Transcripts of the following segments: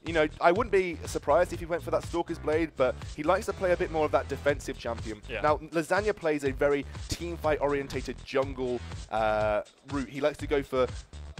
you know, I wouldn't be surprised if he went for that Stalker's Blade, but he likes to play a bit more of that defensive champion. Yeah. Now, Lasagna plays a very teamfight-orientated jungle route. He likes to go for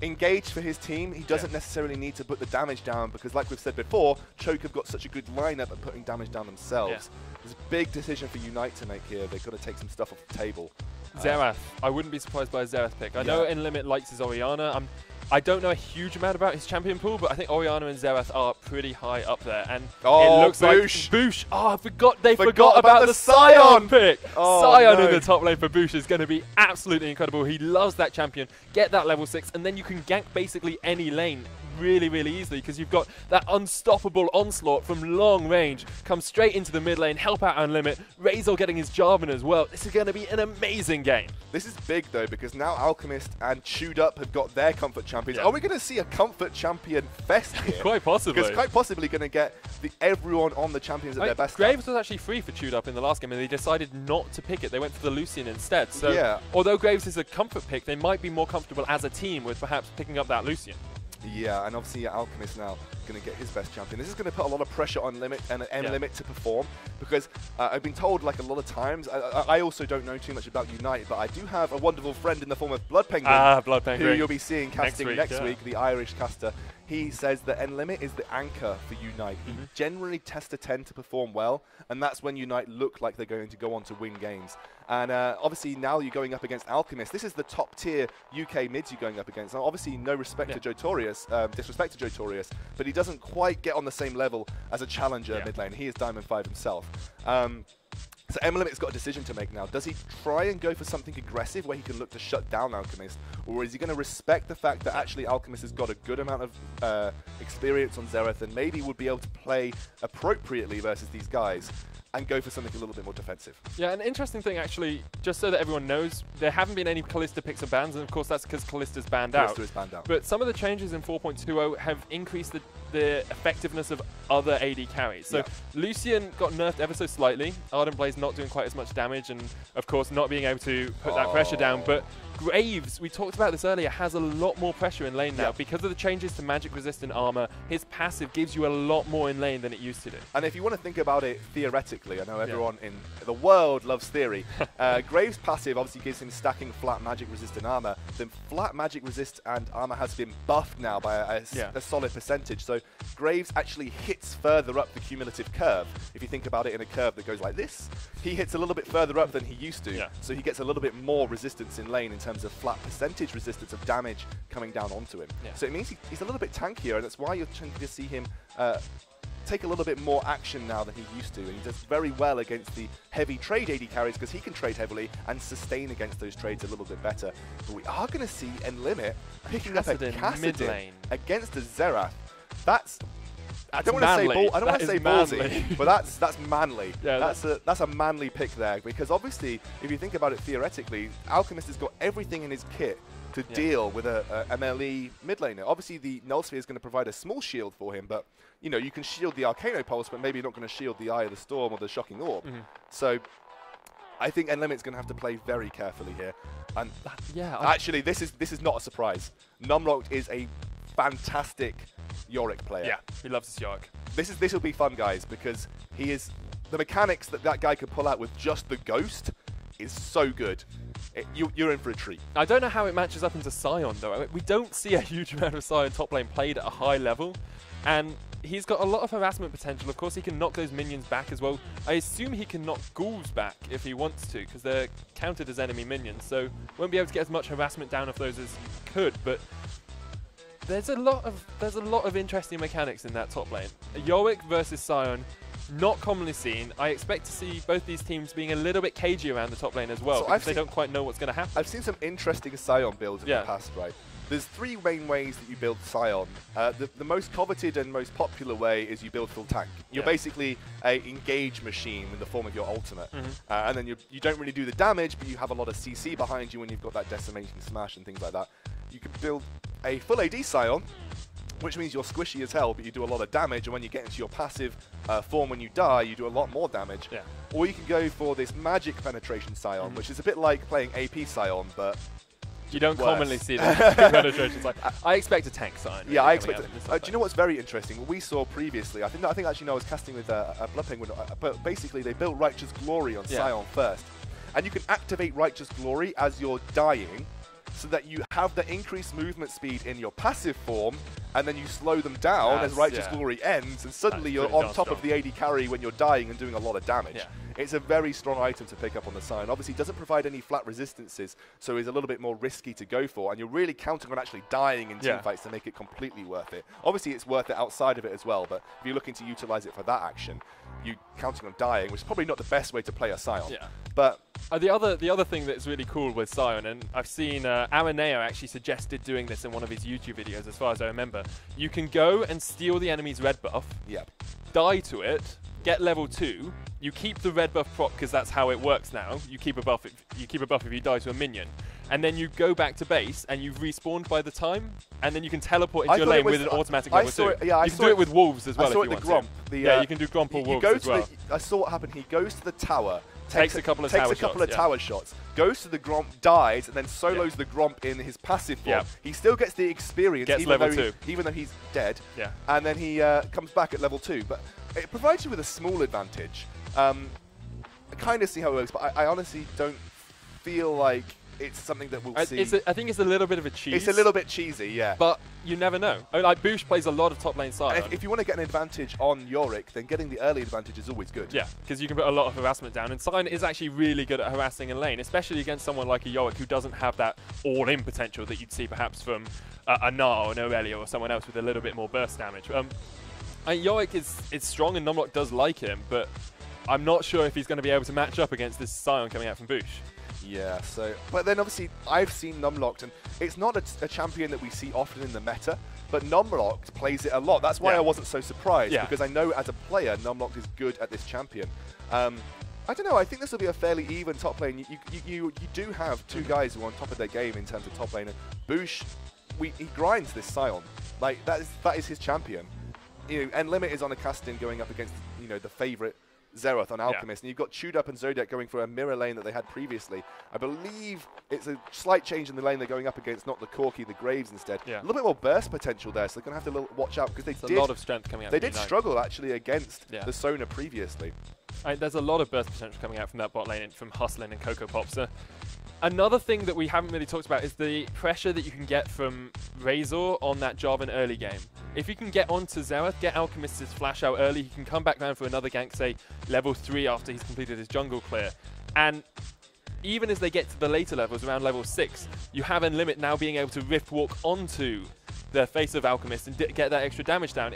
engage for his team. He doesn't necessarily need to put the damage down because, like we've said before, Choke have got such a good lineup at putting damage down themselves. There's a big decision for UNiTE to make here. They've got to take some stuff off the table. Xerath. I wouldn't be surprised by a Xerath pick. I know UnLimit likes his Orianna. I don't know a huge amount about his champion pool, but I think Orianna and Xerath are pretty high up there. And it looks like Boosh. Oh, I forgot they forgot about the Scion pick. Scion in the top lane for Boosh is going to be absolutely incredible. He loves that champion. Get that level 6, and then you can gank basically any lane really, really easily because you've got that unstoppable onslaught from long range. Come straight into the mid lane, help out UnLimit. Razor getting his Jarvan as well. This is going to be an amazing game. This is big though because now Alchemist and Chewed Up have got their comfort champions. Are we going to see a comfort champion fest here? Quite possibly. Because quite possibly going to get everyone on the champions at their best. Graves was actually free for Chewed Up in the last game and they decided not to pick it. They went for the Lucian instead. So although Graves is a comfort pick, they might be more comfortable as a team with perhaps picking up that Lucian. Yeah, and obviously Alchemist now going to get his best champion. This is going to put a lot of pressure on Limit and UnLimit to perform because I've been told like a lot of times, I also don't know too much about UNiTE, but I do have a wonderful friend in the form of Blood Penguin, Blood Penguin, who you'll be seeing casting next week, the Irish caster. He says that UnLimit is the anchor for UNiTE. He generally tests a 10 to perform well, and that's when UNiTE look like they're going to go on to win games. And obviously now you're going up against Alchemist. This is the top tier UK mids you're going up against. Now obviously no respect to Jotorius, disrespect to Jotorius, but he doesn't quite get on the same level as a challenger mid lane. He is Diamond 5 himself. So UnLimit's got a decision to make now. Does he try and go for something aggressive where he can look to shut down Alchemist? Or is he going to respect the fact that actually Alchemist has got a good amount of experience on Xerath and maybe would be able to play appropriately versus these guys and go for something a little bit more defensive? Yeah, an interesting thing actually, just so that everyone knows, there haven't been any Kalista picks or bans, and of course that's because Kalista's banned out. Kalista is banned out. But some of the changes in 4.20 have increased the effectiveness of other AD carries. So Lucian got nerfed ever so slightly. Ardent Blaze not doing quite as much damage, and of course not being able to put that pressure down. But Graves, we talked about this earlier, has a lot more pressure in lane now. Because of the changes to magic resistant armor, his passive gives you a lot more in lane than it used to do. And if you want to think about it theoretically, I know everyone in the world loves theory. Graves' passive obviously gives him stacking flat magic resistant armor. Then flat magic resist and armor has been buffed now by a solid percentage. So Graves actually hits further up the cumulative curve. If you think about it in a curve that goes like this, he hits a little bit further up than he used to. So he gets a little bit more resistance in lane in terms of flat percentage resistance of damage coming down onto him. So it means he's a little bit tankier, and that's why you're trying to see him take a little bit more action now than he used to, and he does very well against the heavy trade AD carries because he can trade heavily and sustain against those trades a little bit better. But we are going to see UnLimit picking up a Kassadin against a Xerath. I don't want to say ballsy, but that's manly. That's a manly pick there, because obviously if you think about it theoretically, Alchemist has got everything in his kit to deal with a MLE mid laner. Obviously the Null Sphere is going to provide a small shield for him, but you know, you can shield the Arcano Pulse, but maybe you're not going to shield the Eye of the Storm or the Shocking Orb. So I think UnLimit's going to have to play very carefully here. And actually this is not a surprise. Numlocked is a fantastic Yorick player. Yeah, he loves his Yorick. This will be fun, guys, because he is the mechanics that guy could pull out with just the Ghost is so good. You're in for a treat. I don't know how it matches up into Scion though. I mean, we don't see a huge amount of Scion top lane played at a high level, and he's got a lot of harassment potential. Of course, he can knock those minions back as well. I assume he can knock ghouls back if he wants to, because they're counted as enemy minions, so won't be able to get as much harassment down off those as could. But there's a lot of interesting mechanics in that top lane. Yorick versus Scion, not commonly seen. I expect to see both these teams being a little bit cagey around the top lane as well, because they don't quite know what's going to happen. I've seen some interesting Scion builds in the past, right? There's three main ways that you build Scion. The most coveted and most popular way is you build full tank. You're basically a engage machine in the form of your ultimate. And then you don't really do the damage, but you have a lot of CC behind you when you've got that decimating smash and things like that. You can build a full AD Scion, which means you're squishy as hell, but you do a lot of damage, and when you get into your passive form when you die, you do a lot more damage. Or you can go for this magic penetration Scion, which is a bit like playing AP Scion, but You don't commonly see that penetrations. Like, I expect a tank sign. Yeah, I expect it. Do you know what's very interesting? What we saw previously, I think actually I was casting with a Blood Penguin, but basically they built Righteous Glory on Scion first. And you can activate Righteous Glory as you're dying, so that you have the increased movement speed in your passive form, and then you slow them down as Righteous Glory ends, and suddenly you're on top of the AD carry when you're dying and doing a lot of damage. Yeah. It's a very strong item to pick up on the Scion. Obviously, it doesn't provide any flat resistances, so it's a little bit more risky to go for, and you're really counting on actually dying in teamfights to make it completely worth it. Obviously, it's worth it outside of it as well, but if you're looking to utilize it for that action, you're counting on dying, which is probably not the best way to play a Scion. Yeah. But the other thing that's really cool with Scion, and I've seen Araneo actually suggested doing this in one of his YouTube videos, as far as I remember. You can go and steal the enemy's red buff, die to it, get level 2. You keep the red buff prop because that's how it works now. You keep a buff if you die to a minion, and then you go back to base and you've respawned by the time, and then you can teleport into your lane with an automatic level 2. You can do it with wolves as well. I saw it with the Gromp. Yeah, you can do Gromp or wolves as well. I saw what happened. He goes to the tower. Takes a couple of tower shots, goes to the Gromp, dies, and then solos the Gromp in his passive form. He still gets the experience, even though he's dead. And then he comes back at level 2. But it provides you with a small advantage. I kind of see how it works, but I honestly don't feel like it's something that we'll see. I think it's a little bit of a cheese. It's a little bit cheesy, yeah. But you never know. I mean, like, Boosh plays a lot of top lane side. If you want to get an advantage on Yorick, then getting the early advantage is always good. Yeah, because you can put a lot of harassment down. And Ceirnan is actually really good at harassing in lane, especially against someone like a Yorick who doesn't have that all-in potential that you'd see perhaps from a Gnar or an Aurelia or someone else with a little bit more burst damage. Yorick is strong and Numlock does like him, but I'm not sure if he's going to be able to match up against this Scion coming out from Boosh. Yeah, but then obviously I've seen Numlocked, and it's not a champion that we see often in the meta, but Numlocked plays it a lot. That's why I wasn't so surprised, because I know as a player Numlocked is good at this champion. I don't know, I think this will be a fairly even top lane. You do have two guys who are on top of their game in terms of top lane, and Boosh, he grinds this Scion. Like, that is his champion. N-Limit is on a cast-in going up against, the favourite Xerath on Alchemist, and you've got Chewed Up and Zodiac going for a mirror lane that they had previously. I believe it's a slight change in the lane they're going up against, not the Corki, the Graves instead. A little bit more burst potential there, so they're going to have to watch out, because they did a lot of strength coming out. They did struggle actually against the Sona previously. There's a lot of burst potential coming out from that bot lane from Hustlin and Coco Pops. Another thing that we haven't really talked about is the pressure that you can get from Razor on that Jarvan early game. If you can get onto Xerath, get Alchemist's flash out early, he can come back down for another gank, say level 3 after he's completed his jungle clear. And even as they get to the later levels, around level 6, you have N-Limit now being able to Rift Walk onto the face of Alchemist and get that extra damage down.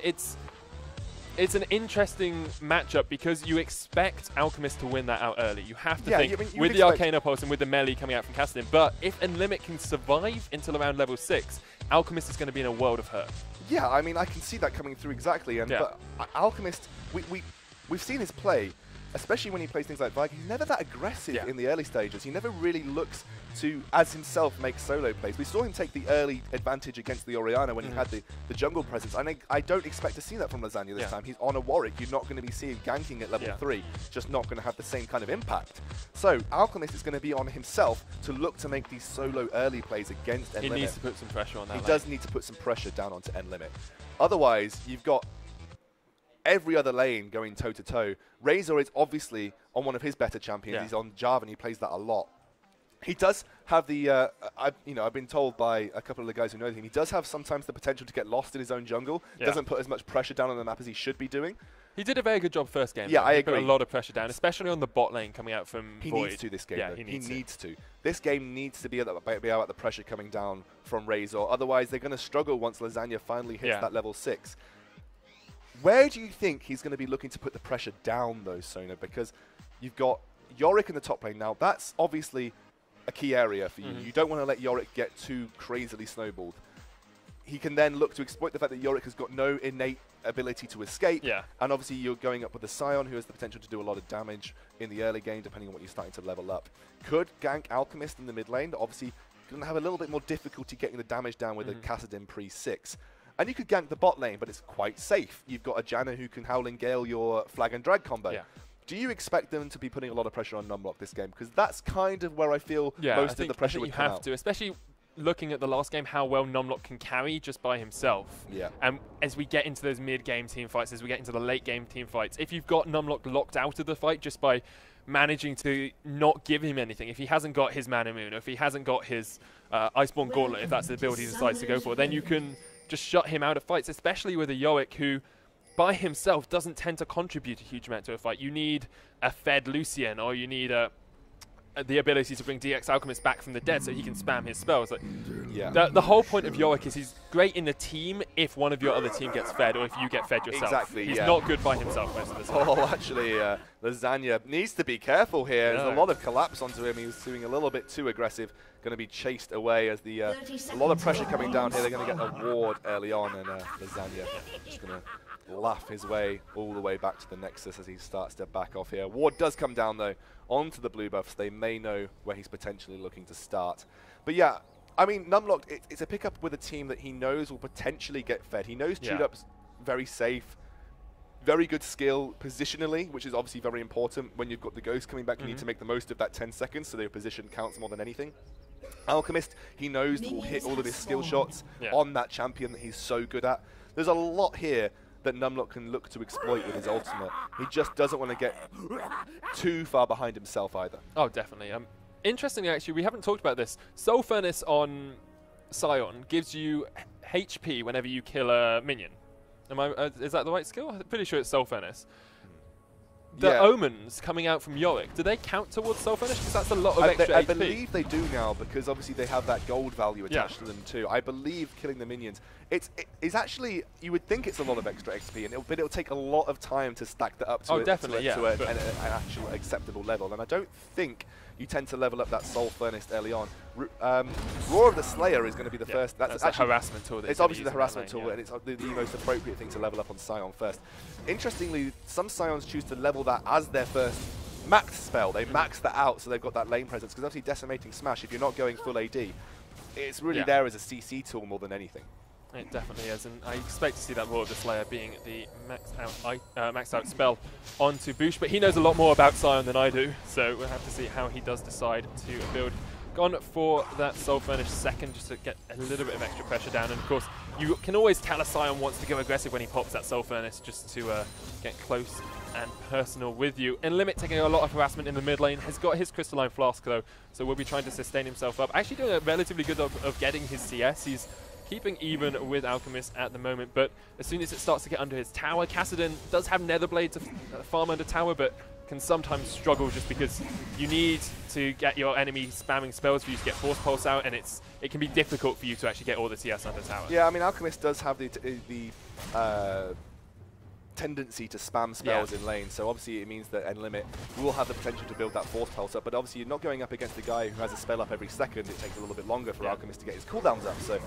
It's an interesting matchup because you expect Alchemist to win that out early. You have to think with the Arcana Pulse and with the melee coming out from Castlin. But if N-Limit can survive until around level 6, Alchemist is going to be in a world of hurt. Yeah, I mean, I can see that coming through exactly. But Alchemist, we've seen his play, especially when he plays things like Viking. He's never that aggressive in the early stages. He never really looks to, as himself, make solo plays. We saw him take the early advantage against the Orianna when he had the jungle presence. I don't expect to see that from Lasagna this time. He's on a Warwick. You're not going to be seeing ganking at level 3. Just not going to have the same kind of impact. So Alchemist is going to be on himself to look to make these solo early plays against N-Limit. He needs to put some pressure on that He does need to put some pressure down onto N-Limit. Otherwise, you've got every other lane going toe-to-toe. Razor is obviously on one of his better champions. He's on Jarvan. He plays that a lot. He does have the, I've been told by a couple of the guys who know him, he does have sometimes the potential to get lost in his own jungle. Doesn't put as much pressure down on the map as he should be doing. He did a very good job first game. Yeah, I agree. He put a lot of pressure down, especially on the bot lane coming out from Void. He needs to this game, though. He needs to. This game needs to be about the pressure coming down from Razor. Otherwise, they're going to struggle once Lasagna finally hits that level 6. Where do you think he's going to be looking to put the pressure down, though, Sona? Because you've got Yorick in the top lane now. That's obviously a key area for you. You don't want to let Yorick get too crazily snowballed. He can then look to exploit the fact that Yorick has got no innate ability to escape. And obviously you're going up with the Scion, who has the potential to do a lot of damage in the early game, depending on what you're starting to level up. Could gank Alchemist in the mid lane, but obviously going to have a little bit more difficulty getting the damage down with a Kassadin pre-6. And you could gank the bot lane, but it's quite safe. You've got a Janna who can Howling Gale your Flag and Drag combo. Do you expect them to be putting a lot of pressure on Numlock this game? Because that's kind of where I feel most of the pressure would come out. You have to, especially looking at the last game, how well Numlock can carry just by himself. Yeah. And as we get into those mid-game team fights, as we get into the late-game team fights, if you've got Numlock locked out of the fight just by managing to not give him anything, if he hasn't got his Mana Moon, or if he hasn't got his Iceborne Gauntlet, if that's the build he decides to go for, then you can just shut him out of fights, especially with a Yorick who, by himself, doesn't tend to contribute a huge amount to a fight. You need a fed Lucian, or you need the ability to bring DX Alchemist back from the dead so he can spam his spells. Like, the whole point of Yorick is he's great in the team if one of your other team gets fed, or if you get fed yourself. Exactly, he's not good by himself most of the time. Oh, actually, Lasagna needs to be careful here. There's a lot of collapse onto him. He's doing a little bit too aggressive. Going to be chased away as a lot of pressure coming down here. They're going to get a ward early on, and Lasagna just going to laugh his way all the way back to the Nexus as he starts to back off here. Ward does come down, though, onto the blue buffs. They may know where he's potentially looking to start. But yeah, I mean, Numlock, it's a pickup with a team that he knows will potentially get fed. He knows Chewdup's very safe, very good skill positionally, which is obviously very important. When you've got the Ghost coming back, you need to make the most of that 10 seconds, so their position counts more than anything. Alchemist, he knows will hit all of his skill shots on that champion that he's so good at. There's a lot here that Numlock can look to exploit with his ultimate. He just doesn't want to get too far behind himself either. Oh, definitely. Interestingly, actually, we haven't talked about this. Soul Furnace on Scion gives you HP whenever you kill a minion. Is that the right skill? I'm pretty sure it's Soul Furnace. The omens coming out from Yorick, do they count towards Soul Furnace? Because that's a lot of extra HP. I believe they do now, because obviously they have that gold value attached to them too. I believe killing the minions, it's actually, you would think it's a lot of extra XP, but it'll take a lot of time to stack that up to, an actual acceptable level. And I don't think you tend to level up that Soul Furnace early on. Roar of the Slayer is going to be the first. That's actually a harassment tool. It's obviously the harassment tool, and it's the most appropriate thing to level up on Scion first. Interestingly, some Scions choose to level that as their first maxed spell. They max that out so they've got that lane presence, because obviously Decimating Smash, if you're not going full AD, it's really there as a CC tool more than anything. It definitely is, and I expect to see that Roar of the Slayer being the maxed out spell onto Boosh, but he knows a lot more about Scion than I do, so we'll have to see how he does decide to build. Gone for that Soul Furnace second just to get a little bit of extra pressure down, and of course you can always tell a Scion wants to go aggressive when he pops that Soul Furnace just to get close and personal with you. Limit taking a lot of harassment in the mid lane, has got his Crystalline Flask though, so will be trying to sustain himself up. Actually doing a relatively good job of getting his CS. He's keeping even with Alchemist at the moment, but as soon as it starts to get under his tower, Kassadin does have Netherblade to farm under tower, but can sometimes struggle just because you need to get your enemy spamming spells for you to get Force Pulse out, and it can be difficult for you to actually get all the CS under tower. Yeah, I mean, Alchemist does have the tendency to spam spells in lane, so obviously it means that Limit will have the potential to build that Force Pulse up, but obviously you're not going up against a guy who has a spell up every second. It takes a little bit longer for Alchemist to get his cooldowns up, so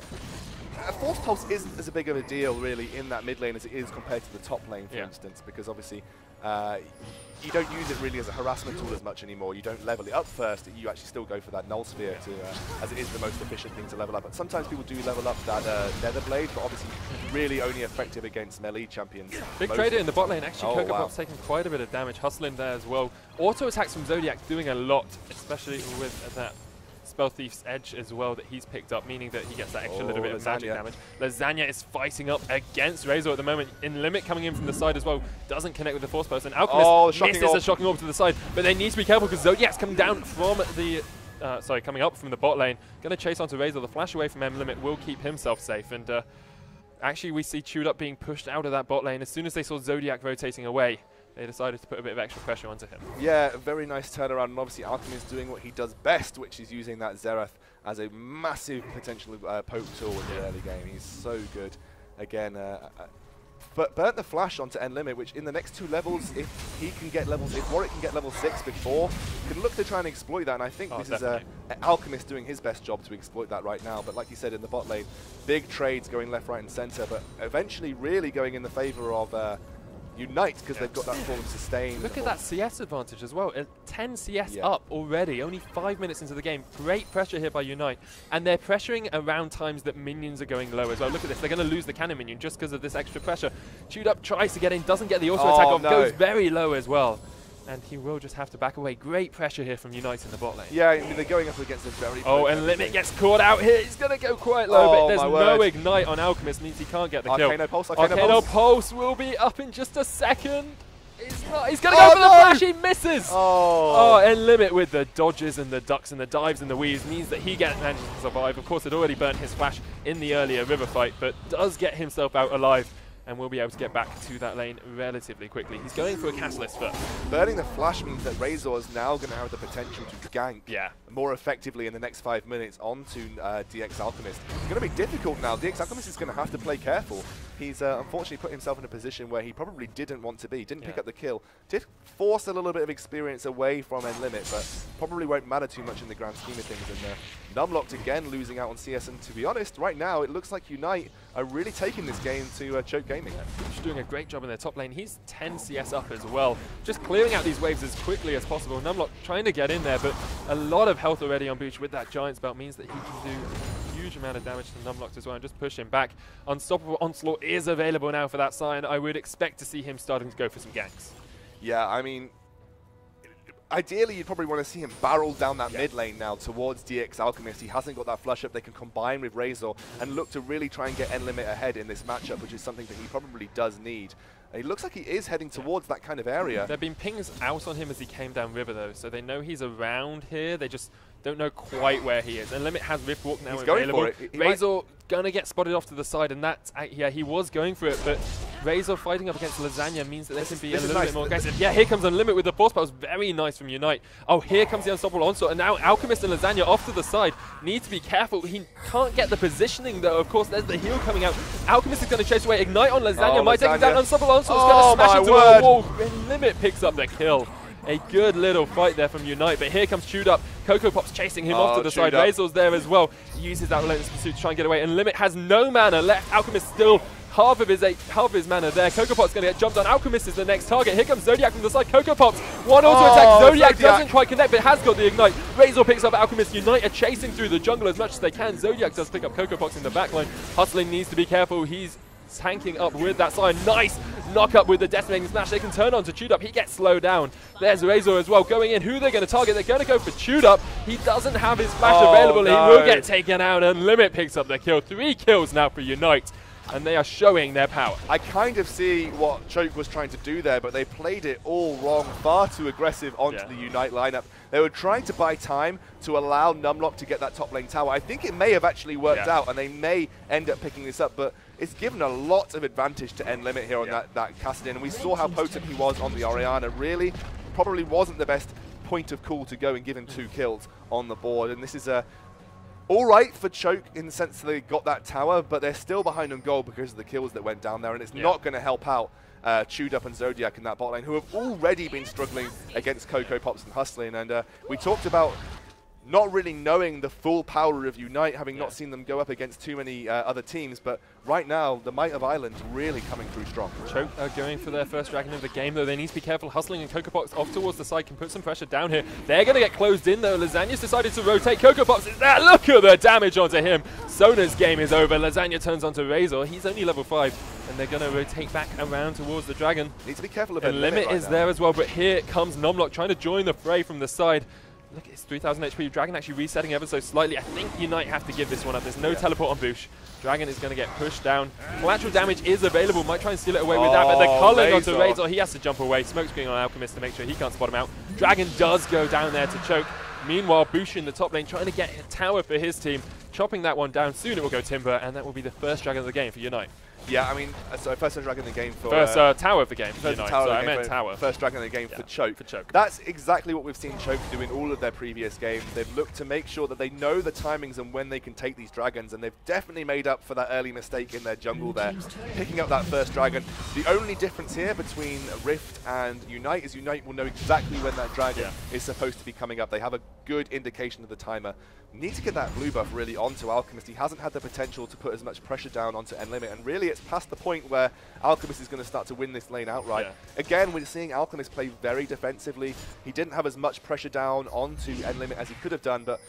Force Pulse isn't as big of a deal really in that mid lane as it is compared to the top lane, for instance, because obviously you don't use it really as a harassment tool as much anymore. You don't level it up first. You actually still go for that Null Sphere as it is the most efficient thing to level up. But sometimes people do level up that Netherblade, but obviously really only effective against melee champions. Big trader in the bot lane. Actually, Kokobot's taking quite a bit of damage. Hustling there as well. Auto attacks from Zodiac doing a lot, especially with that Spell Thief's Edge as well that he's picked up, meaning that he gets that extra little bit of magic damage. Lasagna is fighting up against Razor at the moment. Limit coming in from the side as well, doesn't connect with the Force Pulse, and Alchemist misses a shocking orb to the side, but they need to be careful because Zodiac's coming down from the coming up from the bot lane, going to chase onto Razor. The flash away from Limit will keep himself safe, and actually we see Chewed being pushed out of that bot lane. As soon as they saw Zodiac rotating away, they decided to put a bit of extra pressure onto him. Yeah, a very nice turnaround, and obviously Alchemist doing what he does best, which is using that Xerath as a massive potential poke tool in the early game. He's so good. Again, but burnt the flash onto Limit, which in the next 2 levels, if he can get if Warwick can get level 6 before, can look to try and exploit that, and I think this is Alchemist doing his best job to exploit that right now. But like you said, in the bot lane, big trades going left, right and center, but eventually really going in the favor of UNiTE, because they've got that form of sustain. Look at that CS advantage as well. 10 CS up already, only 5 minutes into the game. Great pressure here by UNiTE. And they're pressuring around times that minions are going low as well. Look at this, they're going to lose the cannon minion just because of this extra pressure. Chewed tries to get in, doesn't get the auto attack off, goes very low as well. and he will just have to back away. Great pressure here from UNiTE in the bot lane. Yeah, I mean, they're going up against a very... Oh, and Limit gets caught out here. He's going to go quite low, but there's no Ignite on Alchemist, means he can't get the kill. Arcano Pulse will be up in just a second. He's not. He's going to go for the flash. He misses. Oh, and Limit with the dodges and the ducks and the dives and the weaves means that he manages to survive. Of course, had already burnt his flash in the earlier river fight, but does get himself out alive and will be able to get back to that lane relatively quickly. He's going for a Catalyst first. Burning the flash means that Razor is now going to have the potential to gank more effectively in the next 5 minutes onto DX Alchemist. It's going to be difficult now. DX Alchemist is going to have to play careful. He's unfortunately put himself in a position where he probably didn't want to be. Didn't pick up the kill. Did force a little bit of experience away from Limit, but probably won't matter too much in the grand scheme of things. And Numlocked again losing out on CS. And to be honest, right now it looks like UNiTE are really taking this game to Choke Gaming. He's doing a great job in their top lane. He's 10 CS up as well. Just clearing out these waves as quickly as possible. Numlock trying to get in there, but a lot of health already on Booch with that Giant's Belt means that he can do a huge amount of damage to Numlocked as well and just push him back. Unstoppable Onslaught is available now for that Ceirnan. I would expect to see him starting to go for some ganks. Yeah, I mean, ideally, you'd probably want to see him barrel down that mid lane now towards DX Alchemist. He hasn't got that flush up. They can combine with Razor and look to really try and get Limit ahead in this matchup, which is something that he probably does need. And it looks like he is heading towards that kind of area. There have been pings out on him as he came down river, though, so they know he's around here. They just don't know quite where he is. And Limit has Riftwalk now available. Razor gonna get spotted off to the side, and that's he was going for it, but Razor fighting up against Lasagna means that they can be a little bit more aggressive. Yeah, here comes Unlimit with the force powers. Very nice from UNiTE. Oh, here comes the Unstoppable Onslaught, and now Alchemist and Lasagna off to the side. Need to be careful. He can't get the positioning, though. Of course, there's the heal coming out. Alchemist is going to chase away. Ignite on Lasagna. Might take him down. Unstoppable Onslaught is going to smash into a wall. And Limit picks up the kill. A good little fight there from UNiTE, but here comes Chewed Up. Coco Pop's chasing him off to the side. Razor's there as well. He uses that Relentless Pursuit to try and get away, and Limit has no mana left. Alchemist still half of his mana there. Coco Pop's going to get jumped on. Alchemist is the next target. Here comes Zodiac from the side. Coco Pop's one auto attack. Zodiac doesn't quite connect, but has got the Ignite. Razor picks up Alchemist. UNiTE are chasing through the jungle as much as they can. Zodiac does pick up Coco Pops in the backline. Hustling needs to be careful. He's tanking up with that side. Nice knock up with the Decimating Smash. They can turn on to Chewed Up. He gets slowed down. There's Razor as well going in. Who they're going to target? They're going to go for Chewed Up. He doesn't have his flash available. No. He will get taken out, and Limit picks up the kill. 3 kills now for UNiTE, and they are showing their power. I kind of see what Choke was trying to do there, but they played it all wrong. Far too aggressive onto the UNiTE lineup. They were trying to buy time to allow Numlock to get that top lane tower. I think it may have actually worked out, and they may end up picking this up, but it's given a lot of advantage to Limit here on that Kassadin, and we saw how potent he was on the Orianna. Really, probably wasn't the best point of call to go and give him 2 kills on the board, and this is all right for Choke in the sense that they got that tower, but they're still behind on goal because of the kills that went down there, and it's not going to help out Chewed Up and Zodiac in that bot lane, who have already been struggling against Coco Pops and Hustling. And we talked about not really knowing the full power of UNiTE, having not seen them go up against too many other teams, but right now, the might of Ireland's really coming through strong. Choke are going for their first dragon of the game, though. They need to be careful. Hustling and Coco Pops off towards the side can put some pressure down here. They're going to get closed in, though. Lasagna's decided to rotate. Coco Pops is there. Look at the damage onto him. Sona's game is over. Lasagna turns onto Razor. He's only level 5, and they're going to rotate back around towards the dragon. Need to be careful of it. Limit is there as well, but here comes Numlock trying to join the fray from the side. Look, it's 3,000 HP. Dragon actually resetting ever so slightly. I think UNiTE have to give this one up. There's no teleport on Boosh. Dragon is going to get pushed down. Collateral damage is available. Might try and steal it away with that, but the culling onto Razor. He has to jump away. Smoke screen on Alchemist to make sure he can't spot him out. Dragon does go down there to Choke. Meanwhile, Boosh in the top lane trying to get a tower for his team. Chopping that one down. Soon it will go Timber, and that will be the first dragon of the game for UNiTE. Yeah, I mean, so first dragon in the game for... First tower of the game for UNiTE. So I meant tower. First dragon in the game for Choke. That's exactly what we've seen Choke do in all of their previous games. They've looked to make sure that they know the timings and when they can take these dragons, and they've definitely made up for that early mistake in their jungle there, picking up that first dragon. The only difference here between Rift and UNiTE is UNiTE will know exactly when that dragon is supposed to be coming up. They have a good indication of the timer. Need to get that blue buff really onto Alchemist. He hasn't had the potential to put as much pressure down onto N-Limit, and really it's past the point where Alchemist is going to start to win this lane outright. Yeah. Again, we're seeing Alchemist play very defensively. He didn't have as much pressure down onto N-Limit as he could have done, but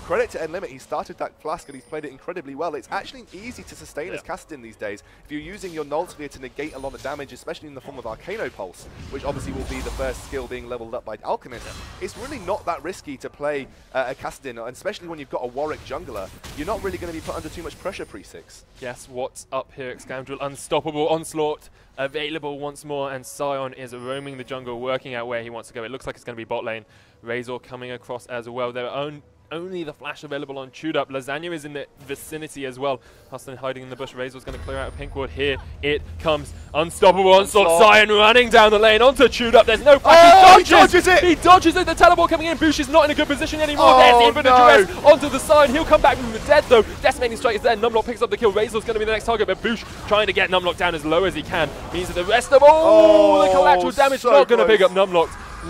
credit to N-Limit, he started that Flask and he's played it incredibly well. It's actually easy to sustain as Kassadin these days. If you're using your Null Sphere to negate a lot of damage, especially in the form of Arcano Pulse, which obviously will be the first skill being leveled up by Alchemist, it's really not that risky to play a Kassadin, and especially when you've got a Warwick jungler, you're not really going to be put under too much pressure pre-6. Yes, what's up here, Scoundrel? Unstoppable Onslaught available once more, and Sion is roaming the jungle, working out where he wants to go. It looks like it's going to be bot lane. Razor coming across as well. There are only the flash available on Chewed Up. Lasagna is in the vicinity as well. Huston hiding in the bush. Razor's going to clear out a pink ward. Here it comes. Unstoppable Onslaught. Sion running down the lane onto Chewed Up. There's no flash. He dodges it! He dodges it. The teleport coming in. Bush is not in a good position anymore. There's the infinite duress onto the side. He'll come back from the dead though. Decimating strike is there. Numlock picks up the kill. Razor's going to be the next target, but Bush trying to get Numlock down as low as he can. Means that the rest of the collateral damage not going to pick up Numlock.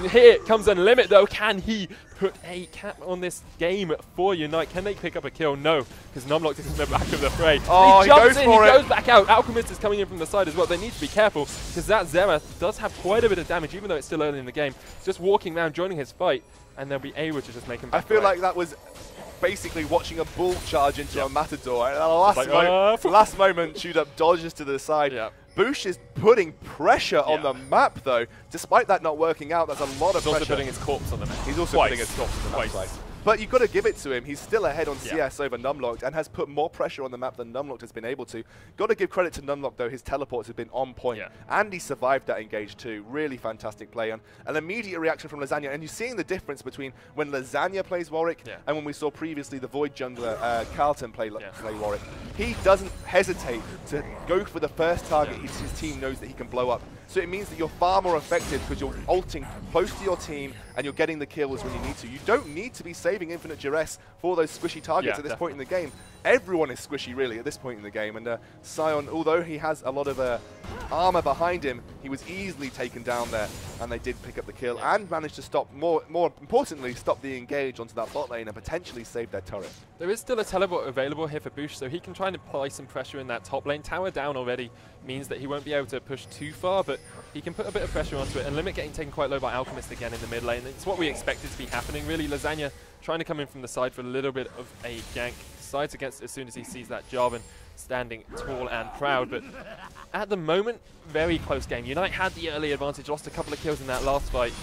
Here comes Unlimit though. Can he put a cap on this game for UNiTE? Can they pick up a kill? No, because Numlock is in the back of the fray. Oh, he jumps in, he goes back out. Alchemist is coming in from the side as well. They need to be careful because that Xerath does have quite a bit of damage, even though it's still early in the game. Just walking around, joining his fight, and they'll be able to just make him back I feel away. like that was basically watching a bull charge into a Matador. At the last moment, Chewed Up dodges to the side. Bush is putting pressure on the map, though. Despite that not working out, that's a lot of pressure. He's also putting his corpse on the map. He's also putting his corpse on the map side. But you've got to give it to him. He's still ahead on CS over Numlocked and has put more pressure on the map than Numlocked has been able to. Got to give credit to Numlocked, though. His teleports have been on point. And he survived that engage, too. Really fantastic play. And an immediate reaction from Lasagna. And you're seeing the difference between when Lasagna plays Warwick and when we saw previously the Void jungler, Carlton, play Warwick. He doesn't hesitate to go for the first target his team knows that he can blow up. So it means that you're far more effective because you're ulting close to your team and you're getting the kills when you need to. You don't need to be saving infinite duress for those squishy targets at this point in the game. Everyone is squishy, really, at this point in the game. And Sion, although he has a lot of armor behind him, he was easily taken down there, and they did pick up the kill and managed to stop, more importantly, stop the engage onto that bot lane and potentially save their turret. There is still a teleport available here for Bush, so he can try and apply some pressure in that top lane. Tower down already means that he won't be able to push too far, but he can put a bit of pressure onto it. And Limit getting taken quite low by Alchemist again in the mid lane. It's what we expected to be happening, really. Lasagna trying to come in from the side for a little bit of a gank. Sides against as soon as he sees that Jarvan standing tall and proud. But at the moment, very close game. UNiTE had the early advantage, lost a couple of kills in that last fight.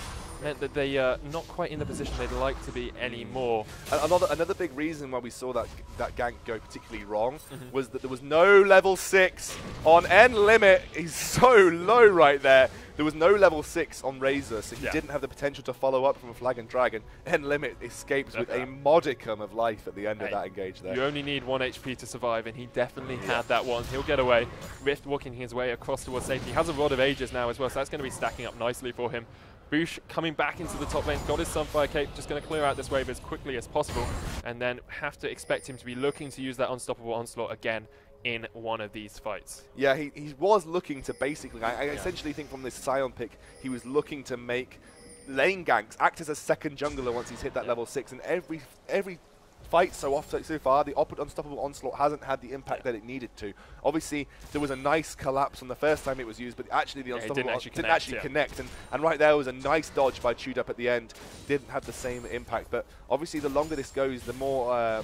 Meant that they not quite in the position they'd like to be anymore. Another big reason why we saw that gank go particularly wrong was that there was no level 6 on N-Limit. He's so low right there. There was no level 6 on Razor, so he didn't have the potential to follow up from a Flag and Dragon. N-Limit escapes with a modicum of life at the end of that engage there. You only need 1 HP to survive, and he definitely had that one. He'll get away. Rift walking his way across towards safety. He has a Rod of Ages now as well, so that's going to be stacking up nicely for him. Bush coming back into the top lane, got his Sunfire Cape, just going to clear out this wave as quickly as possible, and then have to expect him to be looking to use that Unstoppable Onslaught again in one of these fights. Yeah, he was looking to basically, I essentially think from this Sion pick, he was looking to make lane ganks, act as a second jungler once he's hit that level 6, and every fight so far, the Unstoppable Onslaught hasn't had the impact that it needed to. Obviously, there was a nice collapse on the first time it was used, but actually the Unstoppable didn't actually connect. And right there was a nice dodge by Chewed Up at the end. Didn't have the same impact, but obviously the longer this goes, the more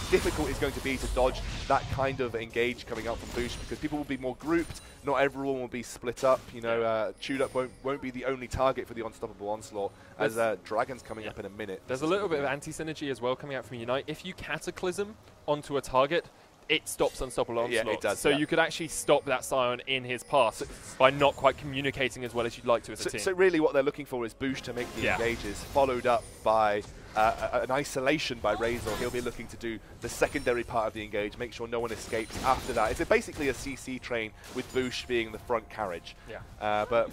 difficult it's going to be to dodge that kind of engage coming out from Bush, because people will be more grouped. Not everyone will be split up. You know, Chewed Up won't be the only target for the Unstoppable Onslaught, as Dragon's coming up in a minute. There's a little bit of anti-synergy as well coming out from UNiTE. If you Cataclysm onto a target, it stops Unstoppable Onslaught. Yeah, it does. So you could actually stop that Sion in his path by not quite communicating as well as you'd like to as a team. So really what they're looking for is Bush to make the engages, followed up by an isolation by Razor. He'll be looking to do the secondary part of the engage, make sure no one escapes after that. It's basically a CC train with Bush being the front carriage. But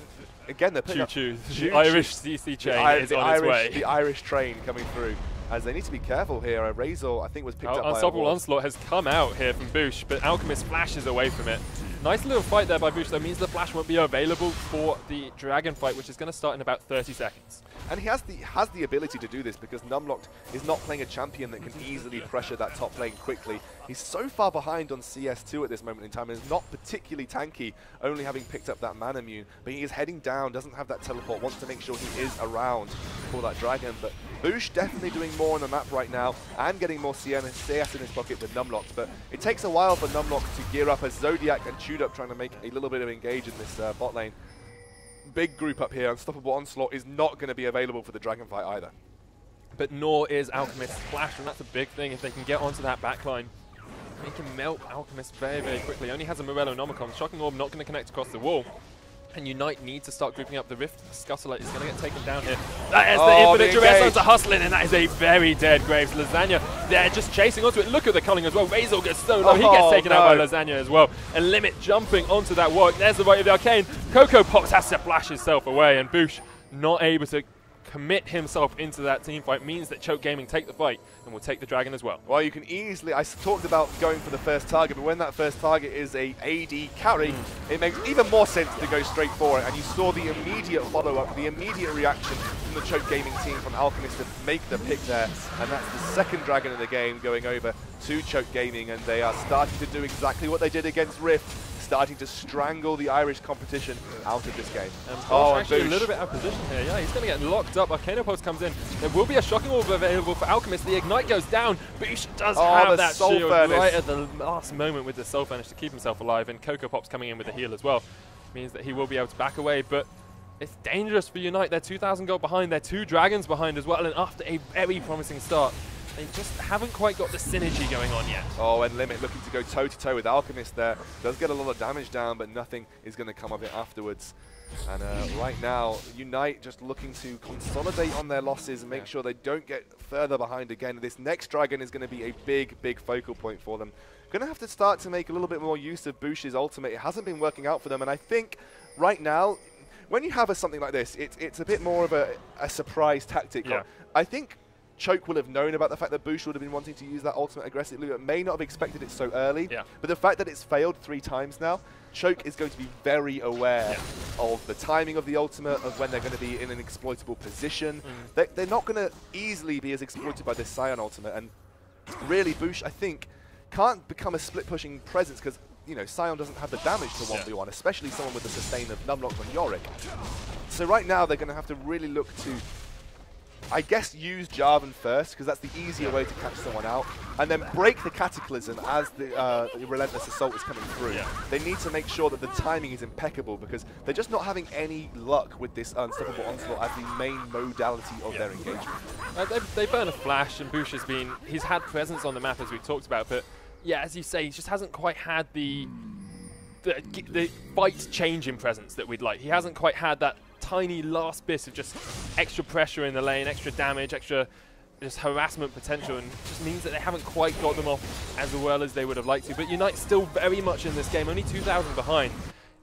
again, they're choo-choo. The Irish CC train is on its way. The Irish train coming through. As they need to be careful here. Razor, I think, was picked up by Unstoppable Onslaught has come out here from Bush, but Alchemist flashes away from it. Nice little fight there by Boosh, though, means the flash won't be available for the dragon fight, which is going to start in about 30 seconds. And he has the ability to do this because Numlocked is not playing a champion that can easily pressure that top lane quickly. He's so far behind on CS2 at this moment in time and is not particularly tanky, only having picked up that mana mune. But he is heading down, doesn't have that teleport, wants to make sure he is around for that dragon. But Boosh definitely doing more on the map right now and getting more CS in his pocket than Numlocked. But it takes a while for Numlocked to gear up as Zodiac and Chewed trying to make a little bit of engage in this bot lane. Big group up here. Unstoppable Onslaught is not going to be available for the dragon fight either. But nor is Alchemist's flash, and that's a big thing. If they can get onto that backline, they can melt Alchemist very, very quickly. Only has a Morellonomicon. Shocking Orb not going to connect across the wall. And UNiTE need to start grouping up. The Rift Scuttler is going to get taken down here. That is the infinite duress onto Hustling, and that is a very dead Graves. Lasagna, they're just chasing onto it. Look at the culling as well. Razor gets so low. He gets taken out by Lasagna as well. And Limit jumping onto that walk. There's the right of the Arcane. Coco Pops has to flash himself away, and Boosh not able to commit himself into that team fight means that Choke Gaming take the fight and will take the dragon as well. Well, you can easily, I talked about going for the first target, but when that first target is a AD carry, it makes even more sense to go straight for it. And you saw the immediate follow-up, the immediate reaction from the Choke Gaming team, from Alchemist to make the pick there. And that's the second dragon in the game going over to Choke Gaming, and they are starting to do exactly what they did against Rift, starting to strangle the Irish competition out of this game. And actually a little bit out of position here. Yeah, he's going to get locked up. Arcanopulse comes in. There will be a Shocking Orb available for Alchemist. The Ignite goes down. Boosh does have that shield right at the last moment with the Soul Furnace to keep himself alive. And Coco Pop's coming in with the heal as well. Means that he will be able to back away. But it's dangerous for UNiTE. They're 2,000 gold behind. They're 2 dragons behind as well. And after a very promising start, they just haven't quite got the synergy going on yet. Oh, and Limit looking to go toe-to-toe with Alchemist there. Does get a lot of damage down, but nothing is going to come of it afterwards. And right now, UNiTE just looking to consolidate on their losses and make sure they don't get further behind again. This next dragon is going to be a big, big focal point for them. Going to have to start to make a little bit more use of Boosh's ultimate. It hasn't been working out for them, and I think right now, when you have something like this, it's a bit more of a surprise tactic. Yeah. I think Choke will have known about the fact that Boosh would have been wanting to use that ultimate aggressively, but may not have expected it so early. Yeah. But the fact that it's failed 3 times now, Choke is going to be very aware of the timing of the ultimate, of when they're going to be in an exploitable position. They're not going to easily be as exploited by this Ceirnan ultimate, and really Boosh, I think, can't become a split-pushing presence because, you know, Ceirnan doesn't have the damage to 1v1, especially someone with the sustain of Numlock on Yorick. So right now they're going to have to really look to, I guess, use Jarvan first, because that's the easier way to catch someone out, and then break the Cataclysm as the Relentless Assault is coming through. They need to make sure that the timing is impeccable, because they're just not having any luck with this Unstoppable Onslaught as the main modality of their engagement. They burn a flash, and Boosh has been, he's had presence on the map as we talked about, but yeah, as you say, he just hasn't quite had the fight changing presence that we'd like. He hasn't quite had that tiny last bit of just extra pressure in the lane, extra damage, extra just harassment potential, and it just means that they haven't quite got them off as well as they would have liked to. But UNiTE still very much in this game, only 2,000 behind.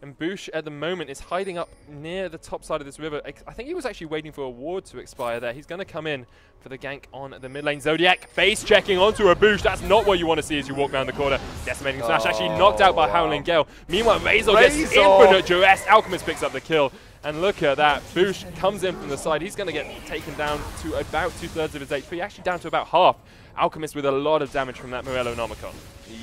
And Boosh at the moment is hiding up near the top side of this river. I think he was actually waiting for a ward to expire there. He's going to come in for the gank on the mid lane. Zodiac base checking onto a Boosh. That's not what you want to see as you walk around the corner. Decimating Smash actually knocked out by Howling Gale. Meanwhile, Razor gets infinite duress. Alchemist picks up the kill. And look at that. Boosh comes in from the side. He's going to get taken down to about 2/3 of his HP. Actually down to about half. Alchemist with a lot of damage from that Morellonomicon.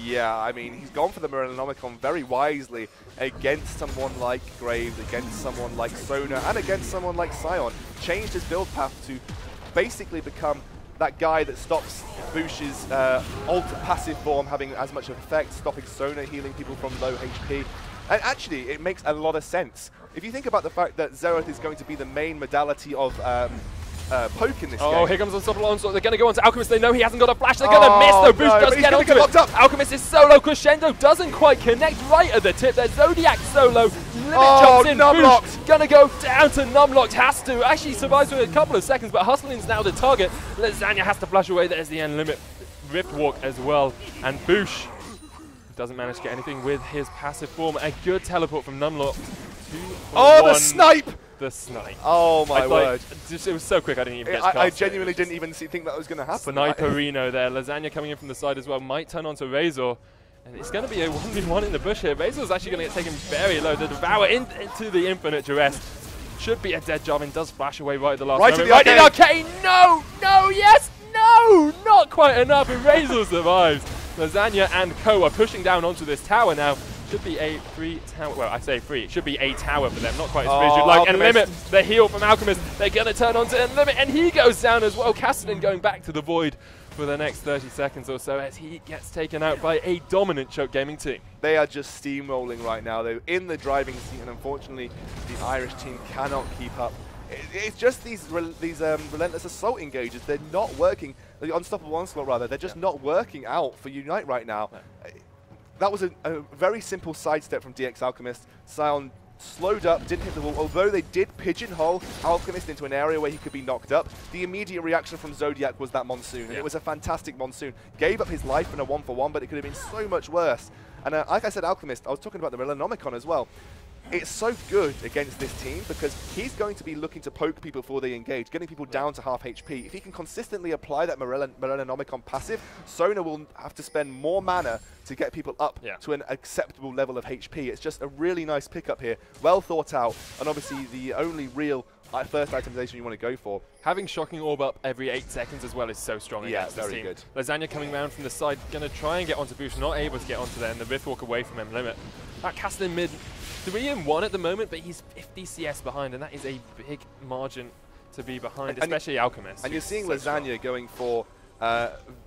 Yeah, I mean, he's gone for the Morellonomicon very wisely against someone like Graves, against someone like Sona, and against someone like Ceirnan. Changed his build path to basically become that guy that stops Boosh's ultra passive form having as much effect, stopping Sona healing people from low HP. And actually, it makes a lot of sense. If you think about the fact that Xerath is going to be the main modality of poke in this game. Oh, here comes Unstoppable Onslaught. They're going to go on to Alchemist. They know he hasn't got a flash. They're going to miss, though. Boosh does get onto it. Alchemist is solo. Crescendo doesn't quite connect right at the tip. There's Zodiac solo. Limit jumps in. Boosh going to go down to Numlocked. Has to. Actually survives for a couple of seconds, but Hustling's now the target. Lasagna has to flash away. There's the end limit. Rift Walk as well. And Boosh doesn't manage to get anything with his passive form. A good teleport from Numlocked. The snipe! The snipe. Oh my word. It was so quick I didn't even get to cast. I genuinely didn't even think that was going to happen. Sniperino there. Lasagna coming in from the side as well. Might turn onto Razor. And it's going to be a 1v1 in the bush here. Basil's actually going to get taken very low. The Devour into the Infinite Duress. Should be a dead Jarvan. Does flash away right at the last moment. Right in the arcane! No! No! Yes! No! Not quite enough. And Basil survives. Lasagna and Co are pushing down onto this tower now. Should be a free tower. Well, I say free. It should be a tower for them. Not quite as free as you'd like. And Limit, the heal from Alchemist. They're going to turn onto Limit, and he goes down as well. Castellan going back to the Void for the next 30 seconds or so as he gets taken out by a dominant Choke Gaming team. They are just steamrolling right now. They're in the driving seat, and unfortunately, the Irish team cannot keep up. It's just these relentless assault engages. They're not working. The unstoppable onslaught, rather. They're just not working out for UNiTE right now. No. That was a very simple sidestep from DX Alchemist. Ceirnan slowed up, didn't hit the wall, although they did pigeonhole Alchemist into an area where he could be knocked up. The immediate reaction from Zodiac was that Monsoon, and it was a fantastic Monsoon. Gave up his life in a 1-for-1, but it could have been so much worse. And like I said, Alchemist, I was talking about the Relanomicon as well. It's so good against this team because he's going to be looking to poke people before they engage, getting people down to half HP. If he can consistently apply that Relanomicon passive, Sona will have to spend more mana to get people up to an acceptable level of HP. It's just a really nice pickup here, well thought out, and obviously the only real first itemization you want to go for. Having Shocking Orb up every 8 seconds as well is so strong against this team. Good. Lasagna coming around from the side, going to try and get onto Boosh, not able to get onto there, and the Riftwalk away from him. Limit. That Castellan mid, 3-1 at the moment, but he's 50 CS behind, and that is a big margin to be behind, especially Alchemist. And you're seeing Lasagna going for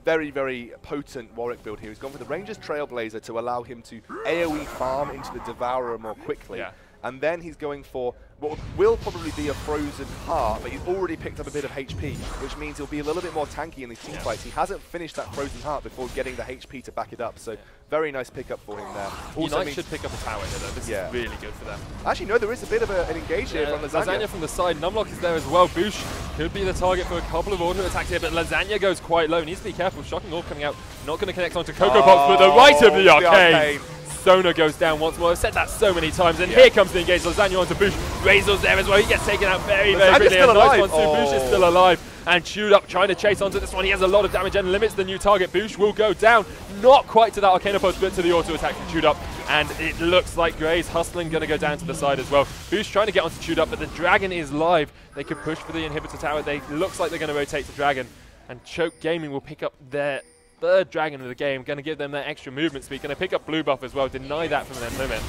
very, very potent Warwick build here. He's gone for the Ranger's Trailblazer to allow him to AoE farm into the Devourer more quickly. Yeah. And then he's going for what will probably be a Frozen Heart, but he's already picked up a bit of HP, which means he'll be a little bit more tanky in these team fights. He hasn't finished that Frozen Heart before getting the HP to back it up, so very nice pickup for him there. UNiTE should pick up a tower here though, this is really good for them. Actually no, there is a bit of an engage here from Lasagna. Lasagna from the side, Numlock is there as well. Boosh could be the target for a couple of auto attacks here, but Lasagna goes quite low, needs to be careful. Shocking Orb coming out, not going to connect onto Cocoa Pox, but the right of the arcane. Sona goes down once more. I've said that so many times, and here comes the engage. Lasagna onto Boosh. Razor's there as well. He gets taken out very, very quickly. Nice one too. Boosh is still alive. And Chewed Up trying to chase onto this one. He has a lot of damage and limits the new target. Boosh will go down. Not quite to that Arcana Post, but to the auto attack from Chewed Up. And it looks like Gray's hustling going to go down to the side as well. Boosh trying to get onto Chewed Up, but the Dragon is live. They could push for the inhibitor tower. Looks like they're going to rotate the Dragon. And Choke Gaming will pick up their third Dragon of the game, going to give them that extra movement speed, going to pick up blue buff as well, deny that from them Limit.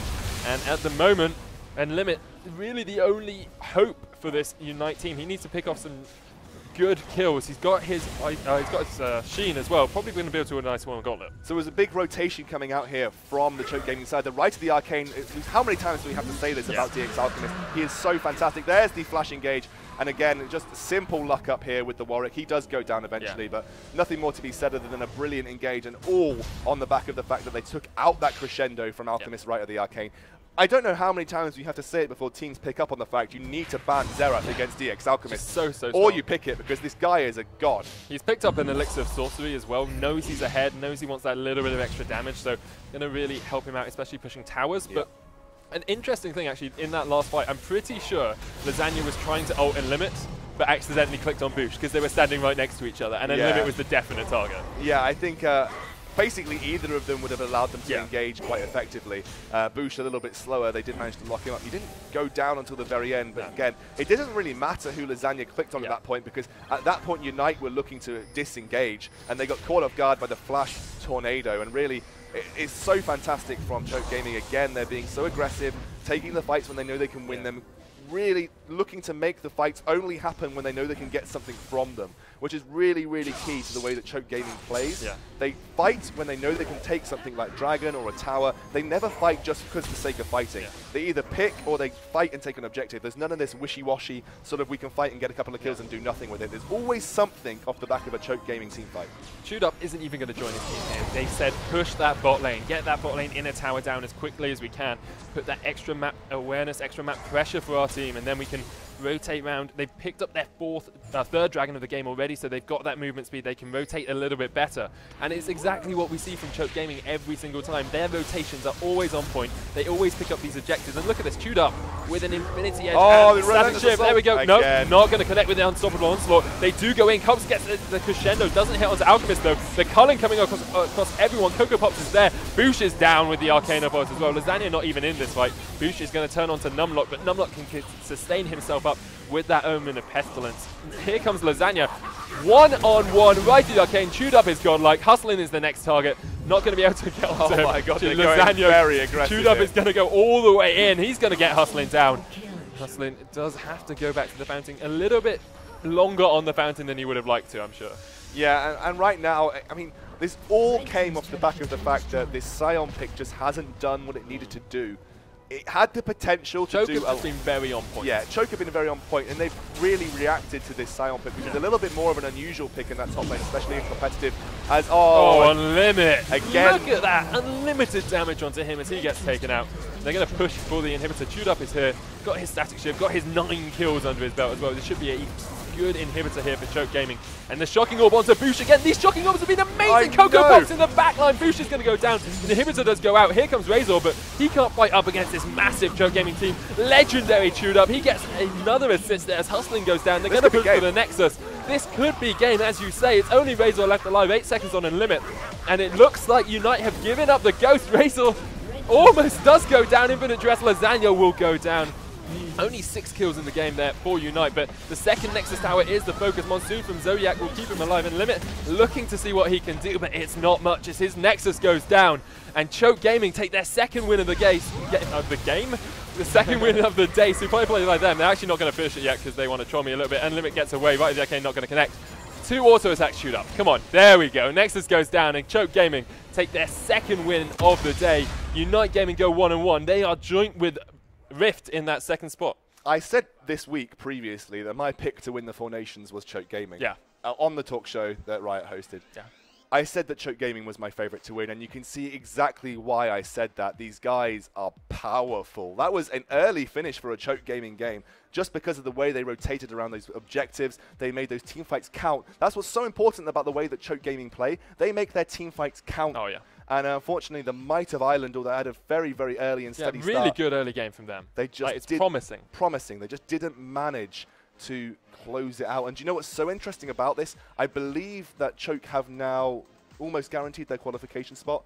And at the moment, Limit, really the only hope for this UNiTE team. He needs to pick off some good kills. He's got his Sheen as well, probably going to be able to do a nice one on Gauntlet. So there's a big rotation coming out here from the Choke Gaming side. The right of the Arcane, how many times do we have to say this about DX Alchemist? He is so fantastic. There's the flash engage. And again, just simple luck up here with the Warwick. He does go down eventually, but nothing more to be said other than a brilliant engage, and all on the back of the fact that they took out that crescendo from Alchemist right of the Arcane. I don't know how many times we have to say it before teams pick up on the fact you need to ban Xerath against DX Alchemist. So or you pick it because this guy is a god. He's picked up an Elixir of Sorcery as well, knows he's ahead, knows he wants that little bit of extra damage, so going to really help him out, especially pushing towers. But an interesting thing actually in that last fight, I'm pretty sure Lasagna was trying to ult and Limit, but accidentally clicked on Boosh because they were standing right next to each other, and then Limit was the definite target. Yeah, I think basically either of them would have allowed them to engage quite effectively. Boosh a little bit slower, they did manage to lock him up. He didn't go down until the very end, but again, it doesn't really matter who Lasagna clicked on at that point, because at that point UNiTE were looking to disengage, and they got caught off guard by the Flash Tornado, and really it's so fantastic from Choke Gaming. Again, they're being so aggressive, taking the fights when they know they can win them, really looking to make the fights only happen when they know they can get something from them, which is really, really key to the way that Choke Gaming plays. They fight when they know they can take something like Dragon or a tower. They never fight just because for the sake of fighting. They either pick or they fight and take an objective. There's none of this wishy-washy sort of we can fight and get a couple of kills and do nothing with it. There's always something off the back of a Choke Gaming team fight. Chewed Up isn't even going to join his team here. They said push that bot lane, get that bot lane in a tower down as quickly as we can, put that extra map awareness, extra map pressure for our team. team, and then we can rotate round. They've picked up their third dragon of the game already, so they've got that movement speed. They can rotate a little bit better, and it's exactly what we see from Choke Gaming every single time. Their rotations are always on point. They always pick up these objectives, and look at this, chewed up with an Infinity Edge. Oh, Static Shift, there we go. No, not going to connect with the Unstoppable Onslaught. They do go in. Cubs gets the crescendo, doesn't hit onto Alchemist though. The culling coming across everyone. Coco Pops is there. Boosh is down with the Arcana Pulse as well. Lasagna not even in this fight. Boosh is going to turn onto Numlock, but Numlock can sustain himself up with that Omen of Pestilence. Here comes Lasagna. One-on-one, right to the Arcane. Chewed Up is godlike. Hustling is the next target. Not going to be able to get onto him. Oh my god, they're Lasagna. going very aggressive. Chewed Up is going to go all the way in. He's going to get Hustling down. Hustling does have to go back to the fountain a little bit longer on the fountain than he would have liked to, I'm sure. Yeah, and right now, I mean, this all came off the back of the fact that this Scion pick just hasn't done what it needed to do. It had the potential to do... Choke has been very on point. Yeah, Choke have been very on point, and they've really reacted to this Scion pick, which is a little bit more of an unusual pick in that top lane, especially in competitive. As Unlimit! Again. Look at that! Unlimited damage onto him as he gets taken out. They're going to push for the inhibitor. Chewed Up is here, got his Static Shift, got his 9 kills under his belt as well. This should be a good inhibitor here for Choke Gaming. And the Shocking Orb onto Boosh again. These Shocking Orbs have been amazing. Coco Pops in the backline. Boosh is going to go down. The inhibitor does go out. Here comes Razor, but he can't fight up against this massive Choke Gaming team. Legendary Chewed Up. He gets another assist there as Hustling goes down. They're going to push for the Nexus. This could be game, as you say. It's only Razor left alive. 8 seconds on Unlimit. And it looks like UNiTE have given up the ghost. Razor almost does go down. Infinite Dress Lasagna will go down. Only 6 kills in the game there for UNiTE, but the second Nexus Tower is the focus. Monsoon from Zodiac will keep him alive, and Limit looking to see what he can do, but it's not much as his Nexus goes down. And Choke Gaming take their second win of the game? The second win of the day. So if play like them, they're actually not going to finish it yet because they want to troll me a little bit, and Limit gets away. Right, the Arcane not going to connect. 2 auto attacks Chewed Up. Come on, there we go. Nexus goes down, and Choke Gaming take their second win of the day. UNiTE Gaming go 1-1. They are joint with Rift in that second spot. I said this week previously that my pick to win the 4 Nations was Choke Gaming. Yeah. On the talk show that Riot hosted. Yeah. I said that Choke Gaming was my favorite to win, and you can see exactly why I said that. These guys are powerful. That was an early finish for a Choke Gaming game, just because of the way they rotated around those objectives. They made those team fights count. That's what's so important about the way that Choke Gaming play. They make their team fights count. Oh, yeah. And unfortunately, the Might of Island, although they had a very, very early and steady start. Really good early game from them. They just it's promising. Promising. They just didn't manage to close it out. And do you know what's so interesting about this? I believe that Choke have now almost guaranteed their qualification spot.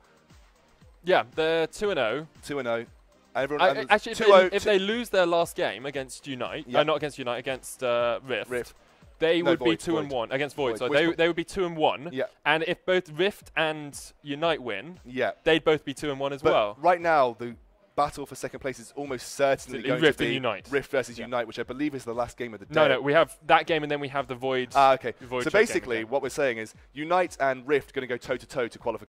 Yeah, they're 2-0. 2-0. Actually, if they lose their last game against UNiTE, not against UNiTE, against Rift. They would be 2-1 against Void. So they would be 2-1. Yeah. And if both Rift and UNiTE win, yeah, they'd both be 2-1 as well. Right now, the battle for second place is almost certainly going Rift to be and UNiTE. Rift versus UNiTE, which I believe is the last game of the day. No, we have that game and then we have the Void. Okay. Void so basically, what we're saying is UNiTE and Rift are going to go toe-to-toe to qualify